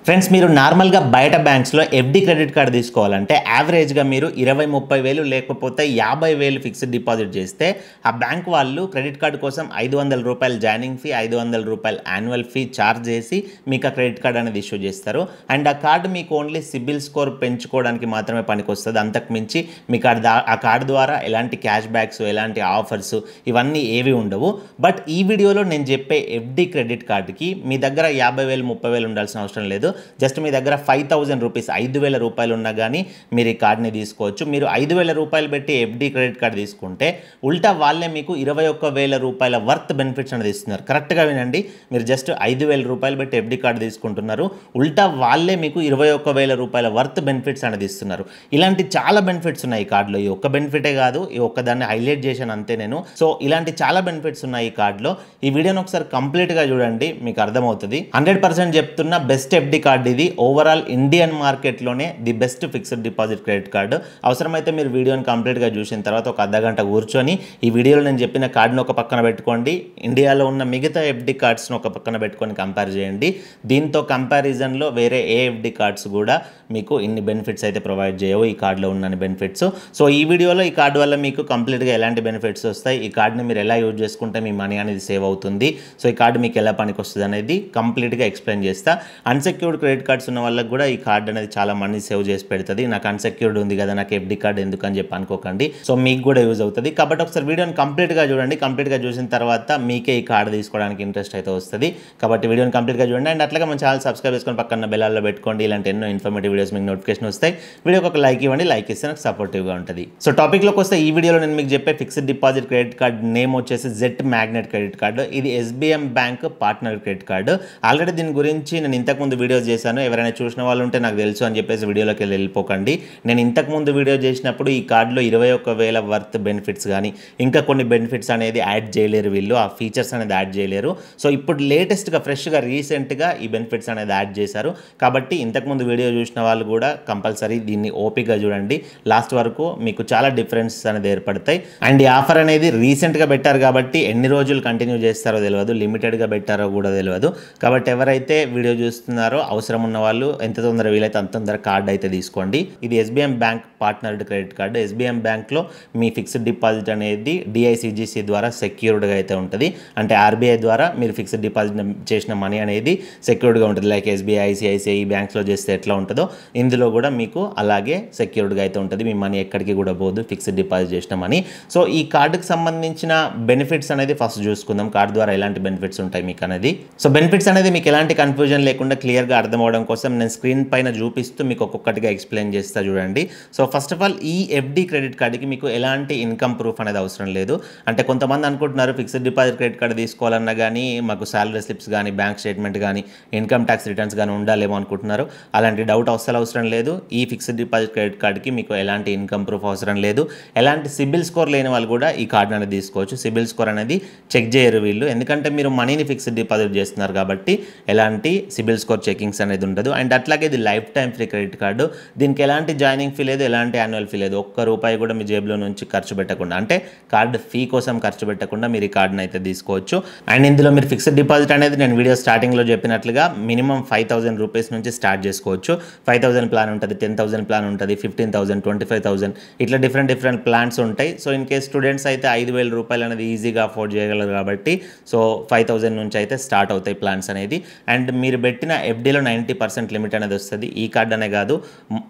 Friends, మీరు నార్మల్గా బయట బ్యాంక్స్లో ఎఫ్డి క్రెడిట్ కార్డు తీసుకోవాలంటే యావరేజ్గా మీరు 20-30 వేలు లేకపోతే 50 వేలు ఫిక్స్డ్ డిపాజిట్ చేస్తే ఆ బ్యాంక్ వాళ్ళు క్రెడిట్ కార్డు కోసం 500 రూపాయలు జాయినింగ్ ఫీ, 500 రూపాయలు యాన్యువల్ ఫీ ఛార్జ్ చేసి మీకు ఆ క్రెడిట్ కార్డు అనేది ఇష్యూ చేస్తారు. అండ్ ఆ కార్డు మీకు ఓన్లీ సిబిల్ స్కోర్ పెంచుకోవడానికి మాత్రమే పనికొస్తుంది. అంతకు మించి మీకు ఆ కార్డు ద్వారా ఎలాంటి క్యాష్ బ్యాక్స్, ఎలాంటి ఆఫర్స్ ఇవన్నీ ఏవి ఉండవు. బట్ ఈ వీడియోలో నేను చెప్పే ఎఫ్డి క్రెడిట్ కార్డుకి మీ దగ్గర 50 వేలు 30 వేలు ఉండాల్సిన అవసరం లేదు. జస్ట్ మీ దగ్గర 5000 రూపీస్ 5000 రూపాయలు ఉన్నా కానీ మీరు ఈ కార్డ్ని తీసుకోవచ్చు. మీరు 5000 రూపాయలు పెట్టి ఎఫ్డి క్రెడిట్ కార్డు తీసుకుంటే ఉల్టా వాళ్ళే మీకు 21,000 రూపాయల వర్త్ బెనిఫిట్స్ అనేది ఇస్తున్నారు. కరెక్ట్గా వినండి, మీరు జస్ట్ 5000 రూపాయలు పెట్టి ఎఫ్డి కార్డు తీసుకుంటున్నారు, ఉల్టా వాళ్ళే మీకు 21,000 రూపాయల వర్త్ బెనిఫిట్స్ అనేది ఇస్తున్నారు. ఇలాంటి చాలా బెనిఫిట్స్ ఉన్నాయి ఈ కార్డులో. ఈ ఒక్క బెనిఫిటే కాదు, ఈ ఒక్కదాన్ని హైలైట్ చేశాను అంతే నేను. సో ఇలాంటి చాలా బెనిఫిట్స్ ఉన్నాయి ఈ కార్డులో. ఈ వీడియోని ఒకసారి కంప్లీట్గా చూడండి, మీకు అర్థమవుతుంది. 100% చెప్తున్న బెస్ట్ ఎఫ్డి కార్డు ఇది. ఓవరాల్ ఇండియన్ మార్కెట్లోనే the best fixed deposit credit card. అవసరమైతే మీరు వీడియోని కంప్లీట్గా చూసిన తర్వాత ఒక అర్ధగంట కూర్చొని ఈ వీడియోలో నేను చెప్పిన కార్డును ఒక పక్కన పెట్టుకోండి, ఇండియాలో ఉన్న మిగతా ఎఫ్డి కార్డ్స్ను ఒక పక్కన పెట్టుకొని కంపేర్ చేయండి. దీంతో కంపారిజన్లో వేరే ఏ ఎఫ్డి కార్డ్స్ కూడా మీకు ఇన్ని బెనిఫిట్స్ అయితే ప్రొవైడ్ చేయవు, ఈ కార్డులో ఉన్న బెనిఫిట్స్. సో ఈ వీడియోలో ఈ కార్డు వల్ల మీకు కంప్లీట్గా ఎలాంటి బెనిఫిట్స్ వస్తాయి, ఈ కార్డుని మీరు ఎలా యూజ్ చేసుకుంటే మీ మనీ అనేది సేవ్ అవుతుంది, సో ఈ కార్డు మీకు ఎలా పనికి వస్తుంది అనేది కంప్లీట్గా ఎక్స్ప్లెయిన్ చేస్తా. అన్సెక్యూర్డ్ క్రెడిట్ కార్డ్స్ ఉన్న వాళ్ళకి కూడా ఈ కార్డు అనేది చాలా మనీ సేవ్ చేసి పెడుతుంది. నాకు అన్సెక్యూర్డ్ ఉంది కదా, నాకు ఎఫ్డి కార్డు ఎందుకు అని చెప్పి అనుకోకండి. సో మీకు కూడా యూజ్ అవుతుంది. కాబట్టి ఒకసారి వీడియోని కంప్లీట్గా చూడండి. కంప్లీట్గా చూసిన తర్వాత మీకే ఈ కార్డు తీసుకోవడానికి ఇంట్రెస్ట్ అయితే వస్తుంది. కాబట్టి వీడియోని కంప్లీట్గా చూడండి. అండ్ అట్లాగే మన ఛానల్ సబ్స్క్రైబ్ చేసుకొని పక్కన బెల్లలో పెట్టుకోండి. ఇలాంటి ఎన్నో ఇన్ఫర్మేటివ్ వీడియోస్ మీకు నోటిఫికేషన్ వస్తాయి. వీడియోకి ఒక లైక్ ఇవ్వండి, లైక్ ఇస్తే నాకు సపోర్టివ్గా ఉంటుంది. సో టాపిక్లోకి వస్తే ఈ వీడియోలో నేను మీకు చెప్పే fixed deposit credit card name వచ్చేసి జెట్ మ్యాగ్నెట్ క్రెడిట్ కార్డు. ఇది SBM bank partner credit card. Already దీని గురించి నేను ఇంతకుముందు వీడియోస్ చేశాను. ఎవరైనా చూసిన వాళ్ళు ఉంటే నాకు తెలుసు అని చెప్పేసి వీడియోలోకి వెళ్ళిపోకండి. నేను ఇంతకుముందు వీడియో చేసినప్పుడు ఈ కార్డులో 21,000 వర్త్ బెనిఫిట్స్ కానీ ఇంకా కొన్ని బెనిఫిట్స్ అనేది యాడ్ చేయలేరు వీళ్ళు, ఆ ఫీచర్స్ అనేది యాడ్ చేయలేరు. సో ఇప్పుడు లేటెస్ట్గా ఫ్రెష్గా రీసెంట్గా ఈ బెనిఫిట్స్ అనేది యాడ్ చేశారు. కాబట్టి ఇంతకుముందు వీడియో చూసిన వాళ్ళు కూడా కంపల్సరీ దీన్ని ఓపికగా చూడండి, లాస్ట్ వరకు మీకు చాలా డిఫరెన్సెస్ అనేది ఏర్పడతాయి. అండ్ ఈ ఆఫర్ అనేది రీసెంట్గా పెట్టారు కాబట్టి ఎన్ని రోజులు కంటిన్యూ చేస్తారో తెలియదు, లిమిటెడ్గా పెట్టారో కూడా తెలియదు. కాబట్టి ఎవరైతే వీడియో చూస్తున్నారో అవసరం ఉన్న వాళ్ళు ఎంత తొందర వీలైతే అంత తొందర కార్డు అయితే తీసుకోండి. ఇది SBM bank partnered credit card. SBM బ్యాంక్లో మీ ఫిక్స్డ్ డిపాజిట్ అనేది డిఐసిజిసి ద్వారా సెక్యూర్డ్గా అయితే ఉంటుంది. అంటే ఆర్బీఐ ద్వారా మీరు ఫిక్స్డ్ డిపాజిట్ చేసిన మనీ అనేది సెక్యూర్డ్గా ఉంటుంది. లైక్ ఎస్బీఐ, ఐసిఐసిఐ ఈ బ్యాంక్స్లో చేస్తే ఎట్లా ఉంటుందో ఇందులో కూడా మీకు అలాగే సెక్యూర్డ్గా అయితే ఉంటుంది. మీ మనీ ఎక్కడికి కూడా పోదు, ఫిక్స్డ్ డిపాజిట్ చేసిన మనీ. సో ఈ కార్డుకి సంబంధించిన బెనిఫిట్స్ అనేది ఫస్ట్ చూసుకుందాం. కార్డు ద్వారా ఎలాంటి బెనిఫిట్స్ ఉంటాయి మీకు అనేది. సో బెనిఫిట్స్ అనేది మీకు ఎలాంటి కన్ఫ్యూజన్ లేకుండా క్లియర్గా అర్థం అవడం కోసం నేను స్క్రీన్ పైన చూపిస్తూ మీకు ఒక్కొక్కటిగా ఎక్స్ప్లెయిన్ చేస్తా చూడండి. సో ఫస్ట్ ఆఫ్ ఆల్ ఈ ఎఫ్డి క్రెడిట్ కార్డుకి మీకు ఎలాంటి ఇన్కమ్ ప్రూఫ్ అనేది అవసరం లేదు. అంటే కొంతమంది అనుకుంటున్నారు ఫిక్స్డ్ డిపాజిట్ క్రెడిట్ కార్డు తీసుకోవాలన్నా కానీ మాకు శాలరీ స్లిప్స్ కానీ, బ్యాంక్ స్టేట్మెంట్ కానీ, ఇన్కమ్ ట్యాక్స్ రిటర్న్స్ కానీ ఉండాలేమో అనుకుంటున్నారు. అలాంటి డౌట్ అస్సలు అవసరం లేదు. ఈ ఫిక్స్డ్ డిపాజిట్ క్రెడిట్ కార్డుకి మీకు ఎలాంటి ఇన్కమ్ ప్రూఫ్ అవసరం లేదు. ఎలాంటి సిబిల్ స్కోర్ లేని వాళ్ళు కూడా ఈ కార్డు అనేది తీసుకోవచ్చు. సిబిల్ స్కోర్ అనేది చెక్ చేయరు వీళ్ళు, ఎందుకంటే మీరు మనీని ఫిక్స్డ్ డిపాజిట్ చేస్తున్నారు కాబట్టి ఎలాంటి సిబిల్ స్కోర్ చెకింగ్స్ అనేది ఉండదు. అండ్ అట్లాగే ఇది life time free credit card. దీనికి ఎలాంటి జాయినింగ్ ఫీ లేదు, ఎలాంటి యాన్యువల్ ఫీ లేదు. ఒక్క రూపాయి కూడా మీ జేబులో నుంచి ఖర్చు పెట్టకుండా, అంటే కార్డు ఫీ కోసం ఖర్చు పెట్టకుండా మీరు ఈ కార్డుని అయితే తీసుకోవచ్చు. అండ్ ఇందులో మీరు ఫిక్స్డ్ డిపాజిట్ అనేది నేను వీడియో స్టార్టింగ్లో చెప్పినట్లుగా మినిమం 5,000 రూపీస్ నుంచి స్టార్ట్ చేసుకోవచ్చు. 5,000 ప్లాన్ ఉంటుంది, 10,000 ప్లాన్ ఉంటుంది, 15,000, 25,000 ఇట్లా డిఫరెంట్ ప్లాన్స్ ఉంటాయి. సో ఇన్ కేస్ స్టూడెంట్స్ అయితే 5,000 రూపాయలు అనేది ఈజీగా అఫోర్డ్ చేయగలరు కాబట్టి సో 5,000 నుంచి అయితే స్టార్ట్ అవుతాయి ప్లాన్స్ అనేది. అండ్ మీరు పెట్టిన ఎఫ్డీలో 90% లిమిట్ అనేది వస్తుంది. ఈ కార్డు అనే కాదు,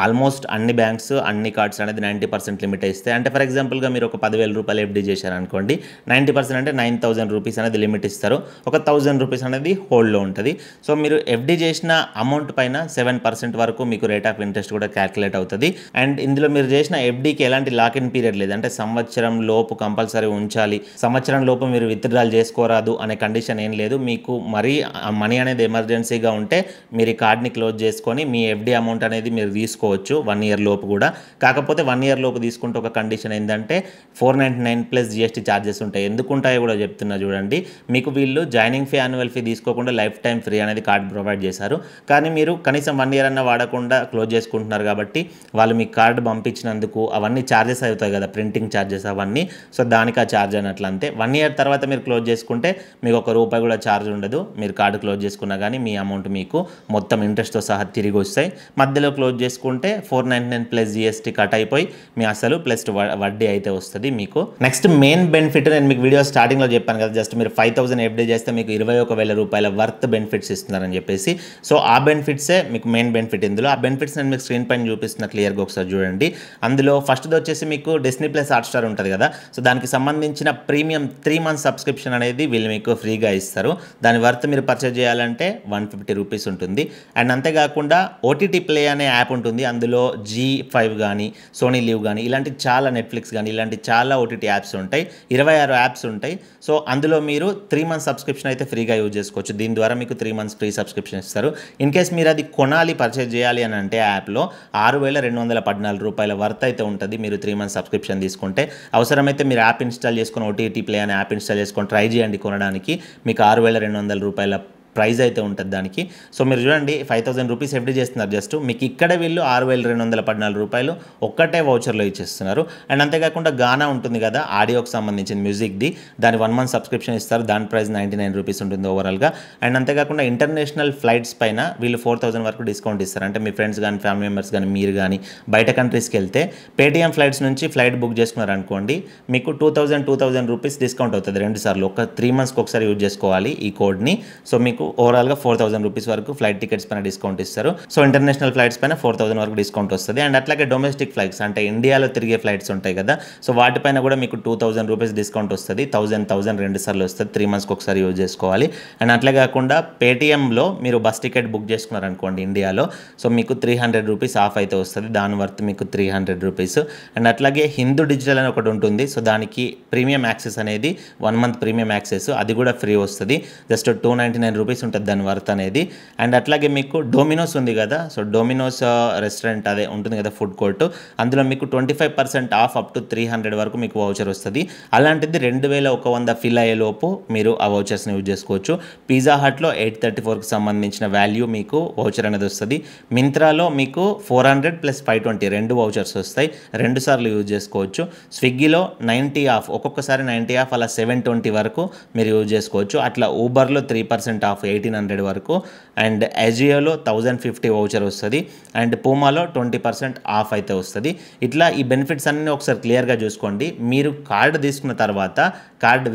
ఆల్మోస్ట్ అన్ని బ్యాంక్స్ అన్ని కార్డ్స్ అనేది 90% లిమిట్ ఇస్తాయి. అంటే ఫర్ ఎగ్జాంపుల్గా మీరు ఒక 10,000 రూపాయలు ఎఫ్డీ చేశారనుకోండి, 90% అంటే 9,000 రూపీస్ అనేది లిమిట్ ఇస్తారు. ఒక 1,000 రూపీస్ అనేది హోల్డ్లో ఉంటుంది. సో మీరు ఎఫ్డీ చేసిన అమౌంట్ పైన 7% వరకు మీకు రేట్ ఆఫ్ ఇంట్రెస్ట్ కూడా క్యాల్కులేట్ అవుతుంది. అండ్ ఇందులో మీరు చేసిన ఎఫ్డీకి ఎలాంటి లాక్ ఇన్ పీరియడ్ లేదు, అంటే సంవత్సరం లోపు కంపల్సరీ ఉంచాలి, సంవత్సరం లోపు మీరు విత్డ్రాల్ చేసుకోరాదు అనే కండిషన్ ఏం లేదు. మీకు మరీ మనీ అనేది ఎమర్జెన్సీగా ఉంటే మీరు ఈ కార్డ్ని క్లోజ్ చేసుకొని మీ ఎఫ్డీ అమౌంట్ అనేది మీరు తీసుకోవచ్చు 1 ఇయర్ లోపు కూడా. కాకపోతే 1 ఇయర్ లోపు తీసుకుంటే ఒక కండిషన్ ఏంటంటే 499 ప్లస్ జిఎస్టీ ఛార్జెస్ ఉంటాయి. ఎందుకు ఉంటాయో కూడా చెప్తున్నా చూడండి. మీకు వీళ్ళు జాయినింగ్ ఫీ, యాన్యువల్ ఫీ తీసుకోకుండా లైఫ్ టైం ఫ్రీ అనేది కార్డ్ ప్రొవైడ్ చేశారు. కానీ మీరు కనీసం 1 ఇయర్ అన్న వాడకుండా క్లోజ్ చేసుకుంటున్నారు కాబట్టి వాళ్ళు మీకు కార్డు పంపించినందుకు అవన్నీ ఛార్జెస్ అవుతాయి కదా, ప్రింటింగ్ ఛార్జెస్ అవన్నీ. సో దానికి ఆ ఛార్జ్ అన్నట్లు అంతే. 1 ఇయర్ తర్వాత మీరు క్లోజ్ చేసుకుంటే మీకు ₹1 కూడా ఛార్జ్ ఉండదు. మీరు కార్డు క్లోజ్ చేసుకున్నా కానీ మీ అమౌంట్ మీకు మొత్తం ఇంట్రెస్ట్తో సహా తిరిగి వస్తాయి. మధ్యలో క్లోజ్ చేసుకుంటే 499 ప్లస్ జిఎస్టీ కట్ అయిపోయి మీ అసలు ప్లస్ వడ్డీ అయితే వస్తుంది మీకు. నెక్స్ట్ మెయిన్ బెనిఫిట్ నేను మీకు వీడియో స్టార్టింగ్లో చెప్పాను కదా, జస్ట్ మీరు 5000 ఎఫ్డీ చేస్తే మీకు 21,000 రూపాయల వర్త్ బెనిఫిట్స్ ఇస్తున్నారని చెప్పేసి. సో ఆ బెనిఫిట్సే మీకు మెయిన్ బెనిఫిట్ ఇందులో. ఆ బెనిఫిట్స్ నేను మీకు స్క్రీన్ పైన చూపిస్తున్న క్లియర్గా ఒకసారి చూడండి. అందులో ఫస్ట్ది వచ్చేసి మీకు డిస్నీ ప్లస్ హాట్స్టార్ ఉంటుంది కదా, సో దానికి సంబంధించిన ప్రీమియం 3 months సబ్స్క్రిప్షన్ అనేది వీళ్ళు మీకు ఫ్రీగా ఇస్తారు. దాని వర్త్ మీరు పర్చేజ్ చేయాలంటే 150 రూపీస్ ఉంటుంది. అండ్ అంతేకాకుండా ఓటీటీ ప్లే అనే యాప్ ఉంటుంది. అందులో G5 కానీ సోనీ లివ్ కానీ ఇలాంటి చాలా, నెట్ఫ్లిక్స్ కానీ ఇలాంటి చాలా ఓటీటీ యాప్స్ ఉంటాయి. 26 యాప్స్ ఉంటాయి. సో అందులో మీరు 3 months సబ్స్క్రిప్షన్ అయితే ఫ్రీగా యూజ్ చేసుకోవచ్చు. దీని ద్వారా మీకు 3 months ఫ్రీ సబ్స్క్రిప్షన్ ఇస్తారు. ఇన్ కేస్ మీరు అది కొనాలి, పర్చేజ్ చేయాలి అని అంటే యాప్లో 6,214 రూపాయల వర్త్ అయితే ఉంటుంది మీరు 3 months సబ్స్క్రిప్షన్ తీసుకుంటే. అవసరమైతే మీరు యాప్ ఇన్స్టాల్ చేసుకొని ఓటీటీ ప్లే అనే యాప్ ఇన్స్టాల్ చేసుకొని ట్రై చేయండి కొనడానికి. మీకు 6,200 రూపాయల ప్రైజ్ అయితే ఉంటుంది దానికి. సో మీరు చూడండి 5000 రూపీస్ ఎఫ్డీ చేస్తున్నారు జస్ట్, మీకు ఇక్కడ వీళ్ళు 6,214 రూపాయలు ఒక్కటే వౌచర్లో ఇచ్చేస్తున్నారు. అండ్ అంతేకాకుండా గానా ఉంటుంది కదా, ఆడియోకి సంబంధించిన మ్యూజిక్ది, దాని 1 month సబ్స్క్రిప్షన్ ఇస్తారు. దాని ప్రైస్ 99 రూపీస్ ఉంటుంది ఓవరాల్గా. అండ్ అంతేకాకుండా ఇంటర్నేషనల్ ఫ్లైట్స్ పైన వీళ్ళు 4000 వరకు డిస్కౌంట్ ఇస్తారు. అంటే మీ ఫ్రెండ్స్ కానీ ఫ్యామిలీ మెంబర్స్ కానీ మీరు కానీ బయట కంట్రీస్కి వెళ్తే పేటీఎం ఫ్లైట్స్ నుంచి ఫ్లైట్ బుక్ చేసుకున్నారు అనుకోండి, మీకు 2000 రూపీస్ డిస్కౌంట్ అవుతుంది 2 సార్లు. ఒక 3 monthsకి ఒకసారి యూజ్ చేసుకోవాలి ఈ కోడ్ని. సో మీకు ఓవరాల్గా 4000 రూపీస్ వరకు ఫ్లైట్ టికెట్స్ పైన డిస్కౌంట్ ఇస్తారు. సో ఇంటర్నేషనల్ ఫ్లైట్స్ పైన 4000 వరకు డిస్కౌంట్ వస్తుంది. అండ్ అట్లాగే డొమెస్టిక్ ఫ్లైట్స్ అంటే ఇండియాలో తిరిగే ఫ్లైట్స్ ఉంటాయి కదా, సో వాటిపైన కూడా మీకు 2000 రూపీస్ డిస్కౌంట్ వస్తుంది. 1000 2 సార్లు వస్తుంది. 3 monthsకి ఒకసారి యూజ్ చేసుకోవాలి. అండ్ అట్లే కాకుండా పేటీఎంలో మీరు బస్ టికెట్ బుక్ చేసుకున్నారనుకోండి ఇండియాలో, సో మీకు 300 రూపీస్ ఆఫ్ అయితే వస్తుంది. దాని వర్త్ మీకు 300 రూపీస్. అండ్ అట్లాగే హిందూ డిజిటల్ అని ఒకటి ఉంటుంది. సో దానికి ప్రీమియం యాక్సెస్ అనేది 1 month ప్రీమియం యాక్సెస్ అది కూడా ఫ్రీ వస్తుంది. జస్ట్ 299 రూపీస్ ఉంటుంది దాని వర్త్ అనేది. అండ్ అట్లాగే మీకు డొమినోస్ ఉంది కదా, సో డొమినోస్ రెస్టారెంట్ అదే ఉంటుంది కదా ఫుడ్ కోర్టు, అందులో మీకు 25% ఆఫ్ అప్ టు 300 వరకు మీకు వౌచర్ వస్తుంది. అలాంటిది 2100 ఫిల్ అయ్యేలోపు మీరు ఆ వౌచర్స్ని యూజ్ చేసుకోవచ్చు. పిజ్జా హట్లో 834కి సంబంధించిన వాల్యూ మీకు వౌచర్ అనేది వస్తుంది. మింత్రాలో మీకు 400 + 520 2 వౌచర్స్ వస్తాయి. 2 సార్లు యూజ్ చేసుకోవచ్చు. స్విగ్గీలో 90 ఆఫ్, ఒక్కొక్కసారి 90 ఆఫ్, అలా 720 వరకు మీరు యూజ్ చేసుకోవచ్చు. అట్లా ఊబర్లో 3% ఆఫ్ 1800 వరకు. అండ్ అజియోలో 1050 వౌచర్ వస్తుంది. అండ్ పూమాలో 20% ఆఫ్ అయితే వస్తుంది. ఇట్లా ఈ బెనిఫిట్స్ అన్నీ ఒకసారి క్లియర్గా చూసుకోండి. మీరు కార్డు తీసుకున్న తర్వాత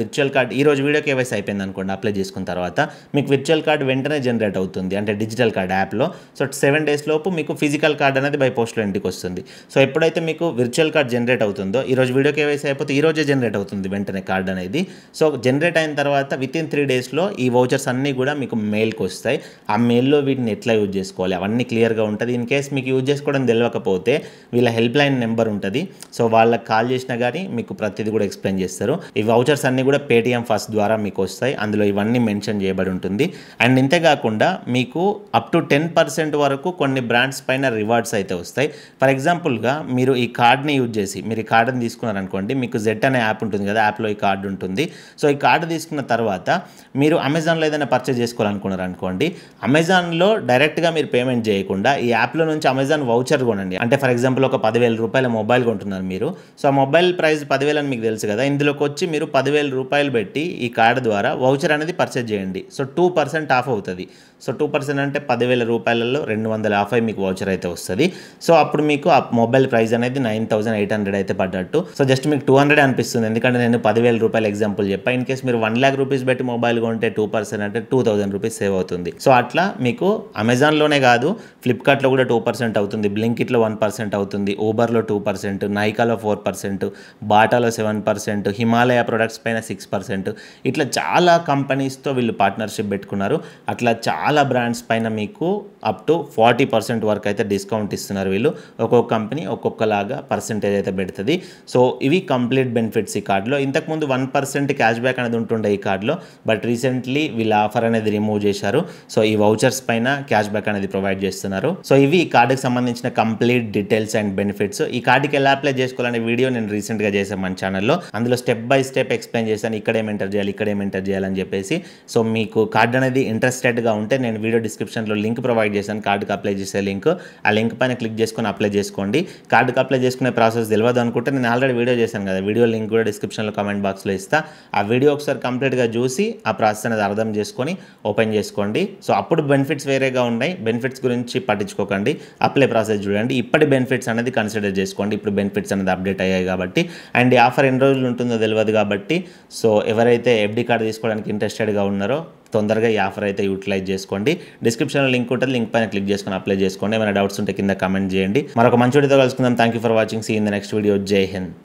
విర్చువల్ కార్డ్ ఈరోజు వీడియో కేవైసీ అయిపోయింది అనుకోండి, అప్లై చేసుకున్న తర్వాత మీకు విర్చువల్ కార్డ్ వెంటనే జనరేట్ అవుతుంది, అంటే డిజిటల్ కార్డ్ యాప్లో. సో 7 days లోపు మీకు ఫిజికల్ కార్డ్ అనేది బై పోస్ట్లో ఇంటికి వస్తుంది. సో ఎప్పుడైతే మీకు విర్చువల్ కార్డ్ జనరేట్ అవుతుందో, ఈరోజు వీడియో కేవైసీ అయిపోతే ఈరోజే జనరేట్ అవుతుంది వెంటనే కార్డ్ అనేది. సో జనరేట్ అయిన తర్వాత వితిన్ 3 daysలో ఈ వౌచర్స్ అన్నీ కూడా మీకు మెయిల్కి వస్తాయి. ఆ మెయిల్లో వీటిని ఎట్లా యూజ్ చేసుకోవాలి అవన్నీ క్లియర్గా ఉంటుంది. ఇన్ కేస్ మీకు యూజ్ చేసుకోవడం తెలియకపోతే వీళ్ళ హెల్ప్ లైన్ నెంబర్ ఉంటుంది. సో వాళ్ళకి కాల్ చేసినా కానీ మీకు ప్రతిదీ కూడా ఎక్స్ప్లెయిన్ చేస్తారు. ఈ వౌచర్స్ అన్నీ కూడా పేటీఎం ఫస్ట్ ద్వారా మీకు వస్తాయి. అందులో ఇవన్నీ మెన్షన్ చేయబడి ఉంటుంది. అండ్ ఇంతేకాకుండా మీకు అప్ టు 10% వరకు కొన్ని బ్రాండ్స్ పైన రివార్డ్స్ అయితే వస్తాయి. ఫర్ ఎగ్జాంపుల్గా మీరు ఈ కార్డ్ని యూజ్ చేసి మీరు ఈ కార్డుని తీసుకున్నారనుకోండి, మీకు జెట్ అనే యాప్ ఉంటుంది కదా, యాప్లో ఈ కార్డు ఉంటుంది. సో ఈ కార్డు తీసుకున్న తర్వాత మీరు అమెజాన్లో ఏదైనా పర్చేజ్ చేసుకోవాలనుకున్నారు అనుకోండి, అమెజాన్లో డైరెక్ట్గా మీరు పేమెంట్ చేయకుండా ఈ యాప్లో నుంచి అమెజాన్ వౌచర్ కొనండి. అంటే ఫర్ ఎగ్జాంపుల్ ఒక 10,000 రూపాయల మొబైల్ కొంటున్నారు మీరు. సో ఆ మొబైల్ ప్రైస్ 10,000 అని మీకు తెలుసు కదా, ఇందులోకి వచ్చి మీరు 10,000 రూపాయలు పెట్టి ఈ కార్డు ద్వారా వౌచర్ అనేది పర్చేజ్ చేయండి. సో 2% ఆఫ్ అవుతుంది. సో 2% అంటే 10,000 రూపాయలలో 250 మీకు వౌచర్ అయితే వస్తుంది. సో అప్పుడు మీకు ఆ మొబైల్ ప్రైస్ అనేది 9,800 అయితే పడ్డట్టు. సో జస్ట్ మీకు 200 అనిపిస్తుంది, ఎందుకంటే నేను 10,000 రూపాయలు ఎగ్జాంపుల్ చెప్పా. ఇన్ కేస్ మీరు 1,00,000 రూపీస్ పెట్టి మొబైల్ కొంటే 2% అంటే 2,000 రూపీస్ సేవ్ అవుతుంది. సో అట్లా మీకు అమెజాన్లోనే కాదు, ఫ్లిప్కార్ట్లో కూడా 2% అవుతుంది, బ్లింకిట్లో 1% అవుతుంది, ఊబర్లో 2%, నైకాలో 4%, బాటాలో 7%, హిమాలయ ప్రొడక్ట్స్ పైన 6%. ఇట్లా చాలా కంపెనీస్తో వీళ్ళు పార్ట్నర్షిప్ పెట్టుకున్నారు. అట్లా చాలా బ్రాండ్స్ పైన మీకు అప్ టు 40% వరకు అయితే డిస్కౌంట్ ఇస్తున్నారు వీళ్ళు. ఒక్కొక్క కంపెనీ ఒక్కొక్కలాగా పర్సెంటేజ్ అయితే పెడుతుంది. సో ఇవి కంప్లీట్ బెనిఫిట్స్ ఈ కార్డులో. ఇంతకుముందు 1% క్యాష్ బ్యాక్ అనేది ఉంటుండే ఈ కార్డులో, బట్ రీసెంట్లీ వీళ్ళ ఆఫర్ అనేది రిమూవ్ చేశారు. సో ఈ వౌచర్స్ పైన క్యాష్ బ్యాక్ అనేది ప్రొవైడ్ చేస్తున్నారు. సో ఇవి ఈ కార్డుకి సంబంధించిన కంప్లీట్ డీటెయిల్స్ అండ్ బెనిఫిట్స్. ఈ కార్డుకి ఎలా అప్లై చేసుకోవాలనే వీడియో నేను రీసెంట్గా చేశాను మన ఛానల్లో. అందులో స్టెప్ బై స్టెప్ ఎక్స్ప్లెయిన్ చేశాను, ఇక్కడ ఏం ఎంటర్ చేయాలి, ఇక్కడ ఏం ఎంటర్ చేయాలని చెప్పేసి. సో మీకు కార్డు అనేది ఇంట్రెస్టెడ్గా ఉంటే నేను వీడియో డిస్క్రిప్షన్లో లింక్ ప్రొవైడ్ చేశాను, కార్డుకి అప్లై చేసే లింక్. ఆ లింక్ పైన క్లిక్ చేసుకొని అప్లై చేసుకోండి. కార్డుకి అప్లై చేసుకునే ప్రాసెస్ తెలియదు అనుకుంటే నేను ఆల్రెడీ వీడియో చేశాను కదా, వీడియో లింక్ కూడా డిస్క్రిప్షన్లో కామెంట్ బాక్స్లో ఇస్తా. ఆ వీడియో ఒకసారి కంప్లీట్గా చూసి ఆ ప్రాసెస్ అనేది అర్థం చేసుకొని ఓపెన్ చేసుకోండి. సో అప్పుడు బెనిఫిట్స్ వేరేగా ఉన్నాయి, బెనిఫిట్స్ గురించి పట్టించుకోకండి. అప్లై ప్రాసెస్ చూడండి, ఇప్పటి బెనిఫిట్స్ అనేది కన్సిడర్ చేసుకోండి. ఇప్పుడు బెనిఫిట్స్ అనేది అప్డేట్ అయ్యాయి కాబట్టి. అండ్ ఈ ఆఫర్ ఎన్ని రోజులు ఉంటుందో తెలియదు కాబట్టి, సో ఎవరైతే ఎఫ్డి కార్డు తీసుకోవడానికి ఇంట్రెస్టెడ్గా ఉన్నారో తొందరగా ఈ ఆఫర్ అయితే యూటిలైజ్ చేసుకోండి. డిస్క్రిప్షన్లో లింక్ ఉంటుంది, లింక్ పైన క్లిక్ చేసుకొని అప్లై చేసుకోండి. ఏమైనా డౌట్స్ ఉంటే కింద కామెంట్ చేయండి. మరొక మంచి వీడియోతో కలుసుకుందాం. Thank you for watching. See in the next video. Jai Hind.